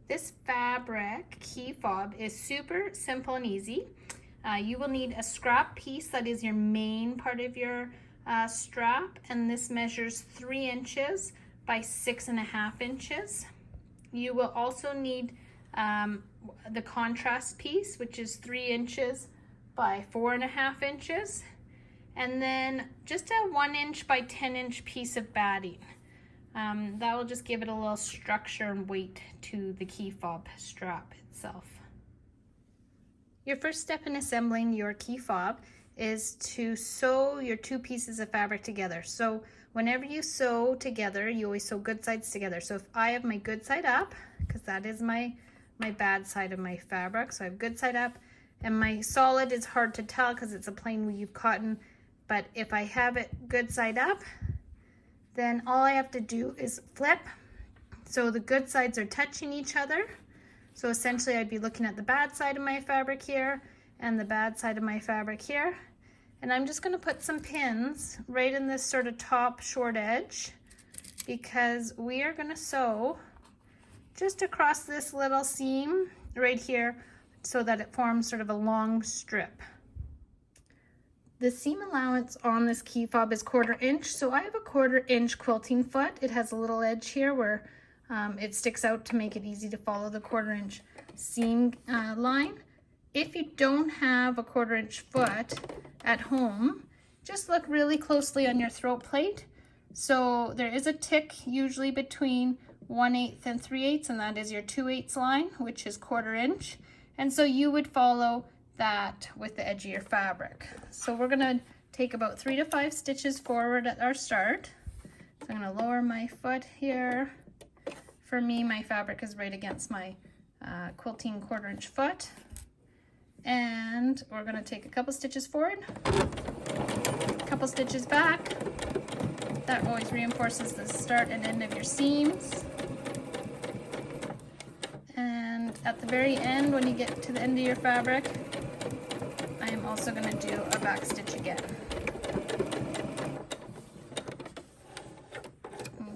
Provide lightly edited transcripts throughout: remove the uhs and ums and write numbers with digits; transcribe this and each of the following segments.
This fabric key fob is super simple and easy. You will need a scrap piece that is your main part of your strap, and this measures 3 inches by 6.5 inches. You will also need the contrast piece, which is 3 inches by 4.5 inches, and then just a 1 inch by 10 inch piece of batting. That will just give it a little structure and weight to the key fob strap itself. Your first step in assembling your key fob is to sew your 2 pieces of fabric together. So whenever you sew together, you always sew good sides together. So if I have my good side up, because that is my bad side of my fabric, so I have good side up, and my solid is hard to tell because it's a plain weave cotton, but if I have it good side up, then all I have to do is flip. So the good sides are touching each other. So essentially I'd be looking at the bad side of my fabric here and the bad side of my fabric here. And I'm just gonna put some pins right in this sort of top short edge, because we are gonna sew just across this little seam right here so that it forms sort of a long strip. The seam allowance on this key fob is 1/4 inch, so I have a 1/4 inch quilting foot. It has a little edge here where it sticks out to make it easy to follow the 1/4 inch seam line. If you don't have a 1/4 inch foot at home, just look really closely on your throat plate. So there is a tick usually between 1/8 and 3/8, and that is your 2/8 line, which is 1/4 inch. And so you would follow that with the edge of your fabric. So we're gonna take about 3 to 5 stitches forward at our start. So I'm gonna lower my foot here. For me, my fabric is right against my quilting 1/4 inch foot. And we're gonna take a couple stitches forward, a couple stitches back. That always reinforces the start and end of your seams. And at the very end, when you get to the end of your fabric, I am also going to do a back stitch again.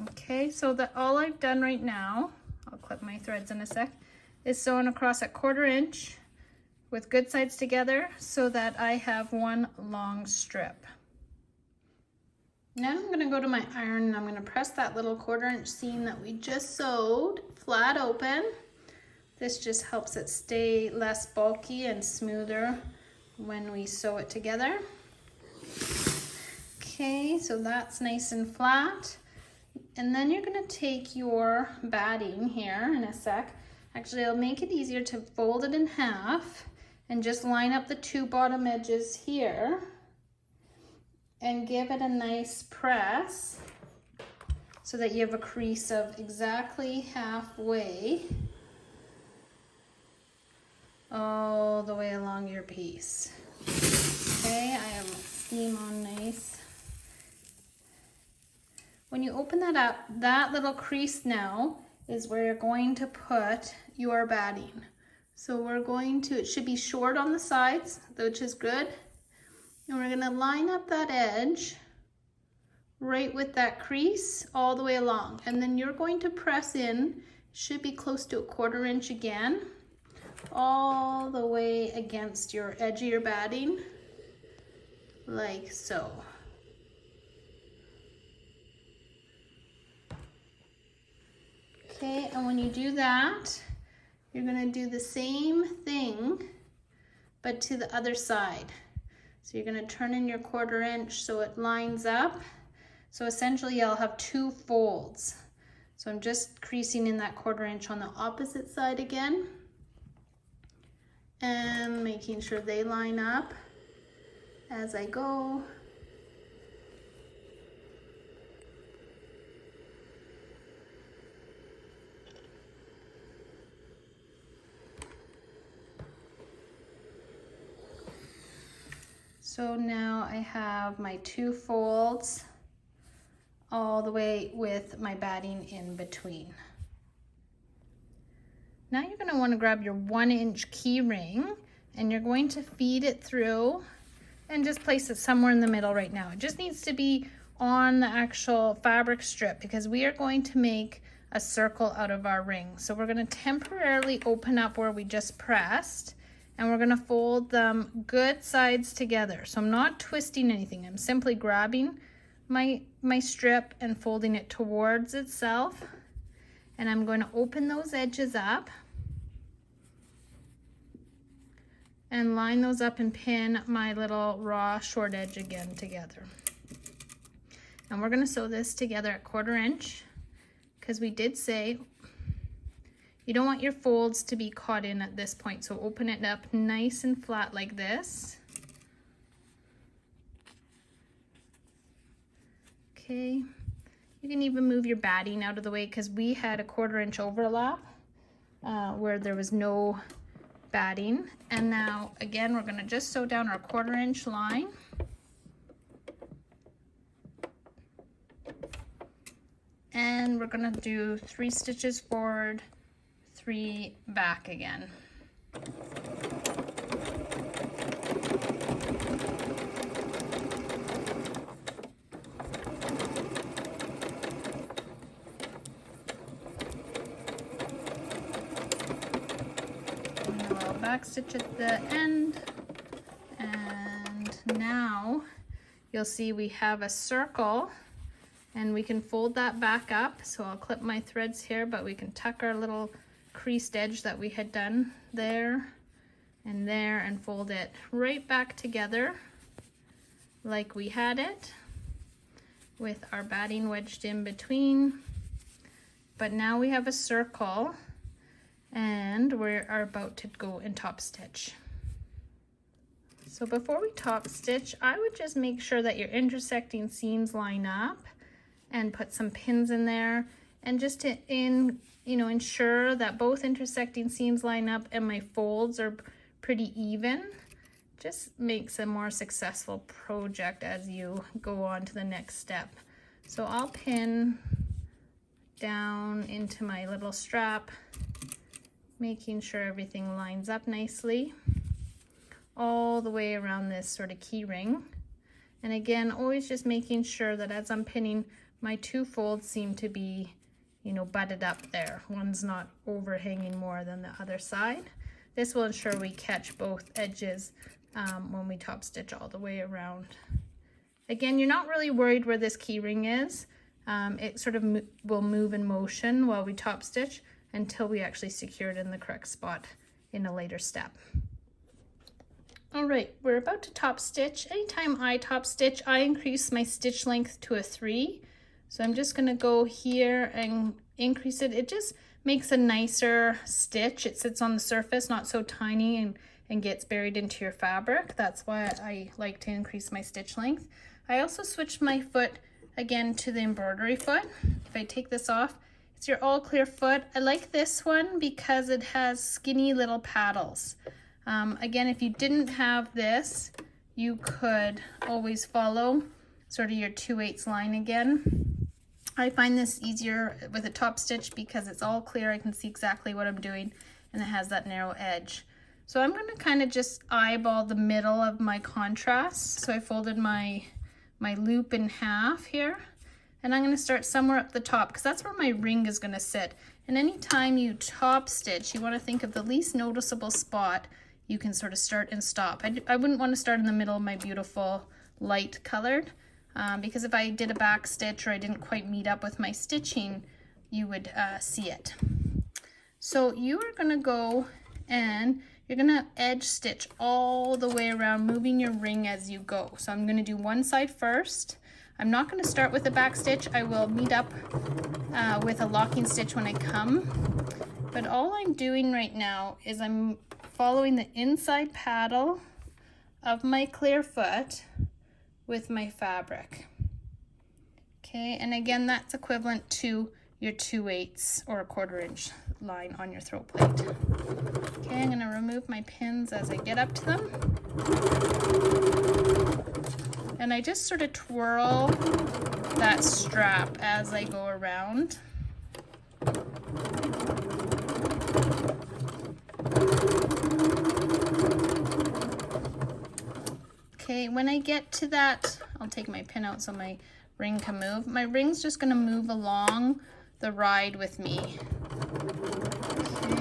Okay, so that all I've done right now, I'll clip my threads in a sec, is sewn across at 1/4 inch with good sides together so that I have one long strip. Now I'm going to go to my iron and I'm going to press that little 1/4 inch seam that we just sewed flat open. This just helps it stay less bulky and smoother when we sew it together. Okay, so that's nice and flat. And then you're gonna take your batting here in a sec. Actually, it'll make it easier to fold it in half and just line up the 2 bottom edges here and give it a nice press so that you have a crease of exactly halfway all the way along your piece. Okay, I have my seam on nice. When you open that up, that little crease now is where you're going to put your batting. So we're going to, it should be short on the sides, which is good. And we're gonna line up that edge right with that crease all the way along. And then you're going to press in, should be close to a 1/4 inch again, all the way against your edge of your batting, like so. Okay, and when you do that, you're gonna do the same thing, but to the other side. So you're gonna turn in your 1/4 inch so it lines up. So essentially I'll have 2 folds. So I'm just creasing in that 1/4 inch on the opposite side again, and making sure they line up as I go. So now I have my 2 folds all the way with my batting in between. Now you're going to want to grab your 1 inch key ring and you're going to feed it through and just place it somewhere in the middle right now. It just needs to be on the actual fabric strip because we are going to make a circle out of our ring. So we're going to temporarily open up where we just pressed, and we're going to fold them good sides together. So I'm not twisting anything. I'm simply grabbing my strip and folding it towards itself, and I'm going to open those edges up and line those up and pin my little raw short edge again together. And we're going to sew this together at 1/4 inch because we did say you don't want your folds to be caught in at this point. So open it up nice and flat like this. Okay, you can even move your batting out of the way because we had a 1/4 inch overlap where there was no batting. And now again, we're going to just sew down our 1/4 inch line. And we're going to do 3 stitches forward, 3 back again. Back stitch at the end, and now you'll see we have a circle, and we can fold that back up. So I'll clip my threads here, but we can tuck our little creased edge that we had done there and fold it right back together like we had it with our batting wedged in between. But now we have a circle, and we are about to go and top stitch. So before we top stitch, I would just make sure that your intersecting seams line up and put some pins in there, and just to ensure that both intersecting seams line up and my folds are pretty even. Just makes a more successful project as you go on to the next step. So I'll pin down into my little strap, making sure everything lines up nicely all the way around this sort of key ring. And again, always just making sure that as I'm pinning, my 2 folds seem to be, butted up there. One's not overhanging more than the other side. This will ensure we catch both edges when we top stitch all the way around. Again, you're not really worried where this key ring is. It sort of will move in motion while we top stitch until we actually secure it in the correct spot in a later step. All right, we're about to top stitch. Anytime I top stitch, I increase my stitch length to a 3. So I'm just gonna go here and increase it. It just makes a nicer stitch. It sits on the surface, not so tiny and gets buried into your fabric. That's why I like to increase my stitch length. I also switched my foot again to the embroidery foot. If I take this off, it's your all clear foot. I like this one because it has skinny little paddles. Again, if you didn't have this, you could always follow sort of your 2/8 line again. I find this easier with a top stitch because it's all clear. I can see exactly what I'm doing, and it has that narrow edge. So I'm going to kind of just eyeball the middle of my contrast. So I folded my loop in half here, and I'm going to start somewhere up the top because that's where my ring is going to sit. And anytime you top stitch, you want to think of the least noticeable spot you can sort of start and stop. I wouldn't want to start in the middle of my beautiful light colored because if I did a back stitch or I didn't quite meet up with my stitching, you would see it. So you are going to go and you're going to edge stitch all the way around, moving your ring as you go. So I'm going to do one side first. I'm not going to start with a back stitch. I will meet up with a locking stitch when I come. But all I'm doing right now is I'm following the inside paddle of my clear foot with my fabric. Okay, and again, that's equivalent to your 2/8 or a 1/4 inch line on your throat plate. Okay, I'm going to remove my pins as I get up to them. And I just sort of twirl that strap as I go around. Okay, when I get to that, I'll take my pin out so my ring can move. My ring's just going to move along the ride with me. Okay.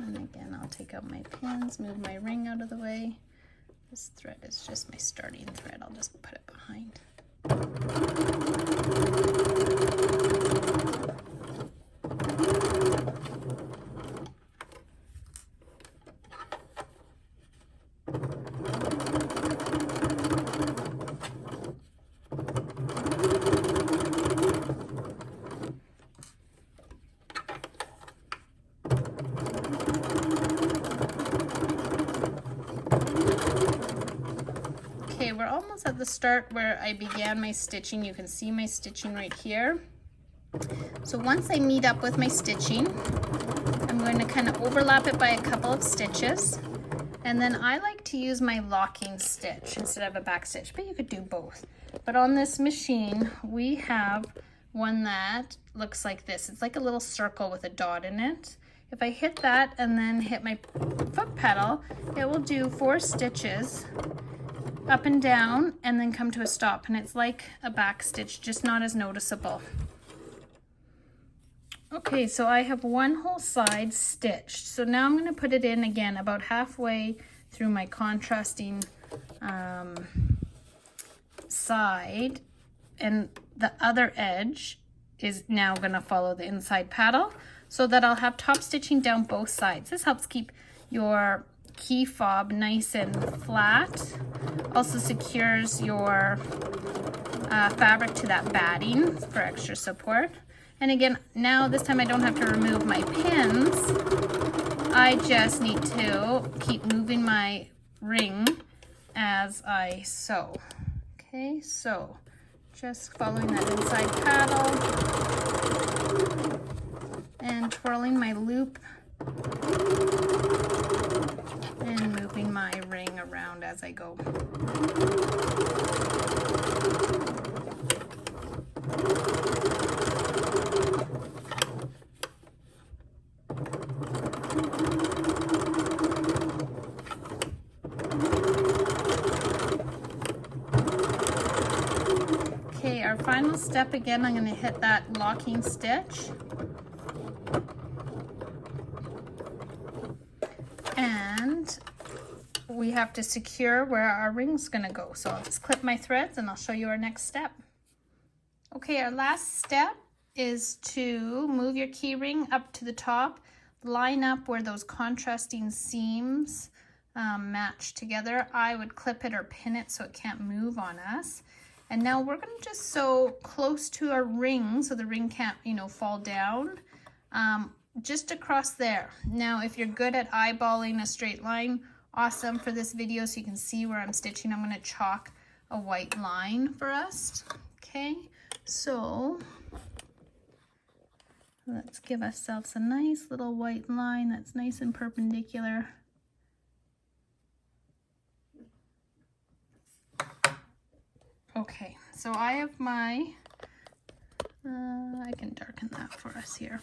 And again, I'll take out my pins, move my ring out of the way. This thread is just my starting thread. I'll just put it behind. Okay, we're almost at the start where I began my stitching. You can see my stitching right here. So once I meet up with my stitching, I'm going to kind of overlap it by a couple of stitches. And then I like to use my locking stitch instead of a back stitch, but you could do both. But on this machine, we have one that looks like this. It's like a little circle with a dot in it. If I hit that and then hit my foot pedal, it will do 4 stitches up and down and then come to a stop, and it's like a back stitch, just not as noticeable. Okay, so I have one whole side stitched. So now I'm going to put it in again about halfway through my contrasting side, and the other edge is now going to follow the inside paddle so that I'll have top stitching down both sides. This helps keep your key fob nice and flat. Also secures your fabric to that batting for extra support. And again, now this time I don't have to remove my pins. I just need to keep moving my ring as I sew. Okay, so just following that inside paddle and twirling my loop and moving my ring around as I go. Okay, our final step again, I'm going to hit that locking stitch. And we have to secure where our ring's going to go. So I'll just clip my threads and I'll show you our next step. Okay, our last step is to move your key ring up to the top, line up where those contrasting seams match together. I would clip it or pin it so it can't move on us. And now we're going to just sew close to our ring so the ring can't, fall down. Just across there. Now, if you're good at eyeballing a straight line, awesome for this video so you can see where I'm stitching. I'm going to chalk a white line for us. Okay, so let's give ourselves a nice little white line that's nice and perpendicular. Okay, so I have my, I can darken that for us here.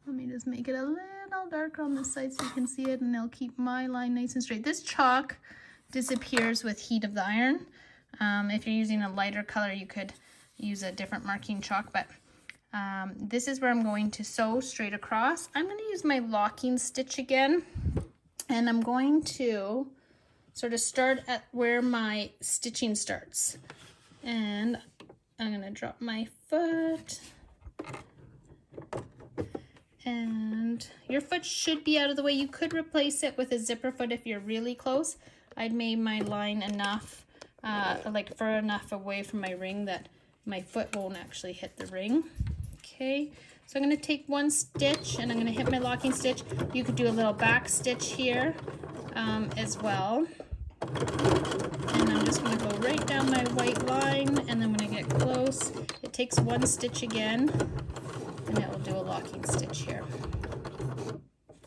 Let me just make it a little darker on this side so you can see it, and it'll keep my line nice and straight. This chalk disappears with heat of the iron. If you're using a lighter color, you could use a different marking chalk, but this is where I'm going to sew straight across. I'm going to use my locking stitch again, and I'm going to sort of start at where my stitching starts. And I'm going to drop my foot. And your foot should be out of the way. You could replace it with a zipper foot if you're really close. I'd made my line enough, like far enough away from my ring that my foot won't actually hit the ring. Okay, so I'm going to take one stitch and I'm going to hit my locking stitch. You could do a little back stitch here as well. And I'm just going to go right down my white line, and then when I get close, it takes one stitch again, and it will do a locking stitch here.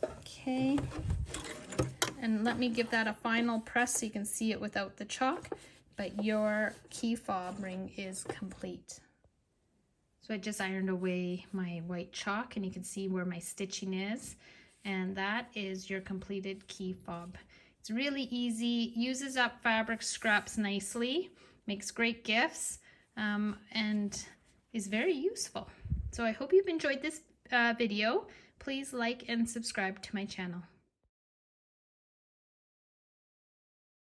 Okay, and let me give that a final press so you can see it without the chalk, but your key fob ring is complete. So I just ironed away my white chalk, and you can see where my stitching is, and that is your completed key fob It's really easy, uses up fabric scraps nicely, makes great gifts, and is very useful. So I hope you've enjoyed this video. Please like and subscribe to my channel.